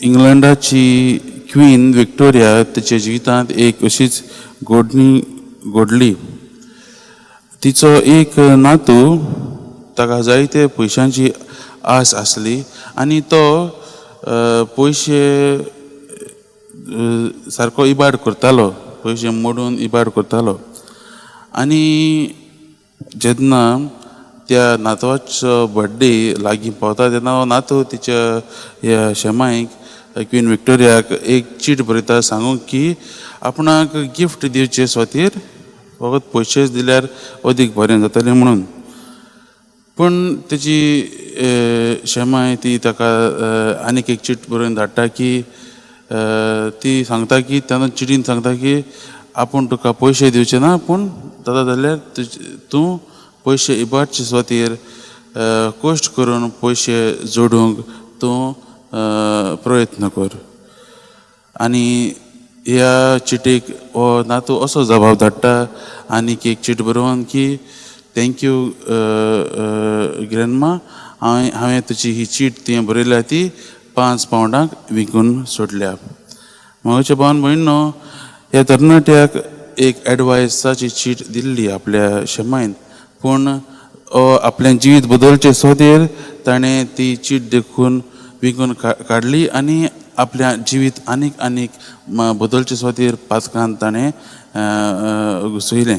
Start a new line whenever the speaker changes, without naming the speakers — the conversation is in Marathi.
इंग्लंडाची क्वीन विक्टोरिया तिच्या जिवितांत एक अशीच घडली. तिचो एक नातू, ताका जायते पयशांची आस आसली आनी तो पयशे सारको इबाड करतालो, पयशे मोडून इबाड करतालो. आनी जेन्ना त्या नातवाचो बर्थडे लागीं पावता तेन्ना हो नातू तिच्या ह्या शेमायक क्वीन विक्टोरियाक एक चीट बरयता सांगूंक की आपणाक गिफ्ट दिवचे सुवातेर फकत पयशेच दिल्यार अदीक बरें जातलें म्हणून. पूण तेजी शेमाय ती ताका आनीक एक चीट बरोवन धाडटा की ती सांगता की तेन्ना चिटीन सांगता की आपूण तुका पयशे दिवचे ना, पूण जाता जाल्यार तूं पयशे इबाडचे सुवातेर कश्ट करून पयशे जोडूंक तूं प्रयत्न कर. आनी ह्या चिटीक हो नातू असो जबाब धाडटा आनीक एक चीट बरोवन की थँक्यू ग्रॅन्डमा, हांवें तुजी ही चीट तुवें बरयल्या ती 5 पावंडांक विकून सोडल्या. म्हज्या भावन भयणीनो, ह्या तरणाट्याक एक एडवायसाची चीट दिल्ली आपल्या शेमायन, पूण आपलें जिवीत बदलचे सुवातेर ताणें ती चीट देखून विकून काडली आनी आपल्या जिवीत आनीक बदलचे सुवातेर पातकांत ताणें घुसयलें.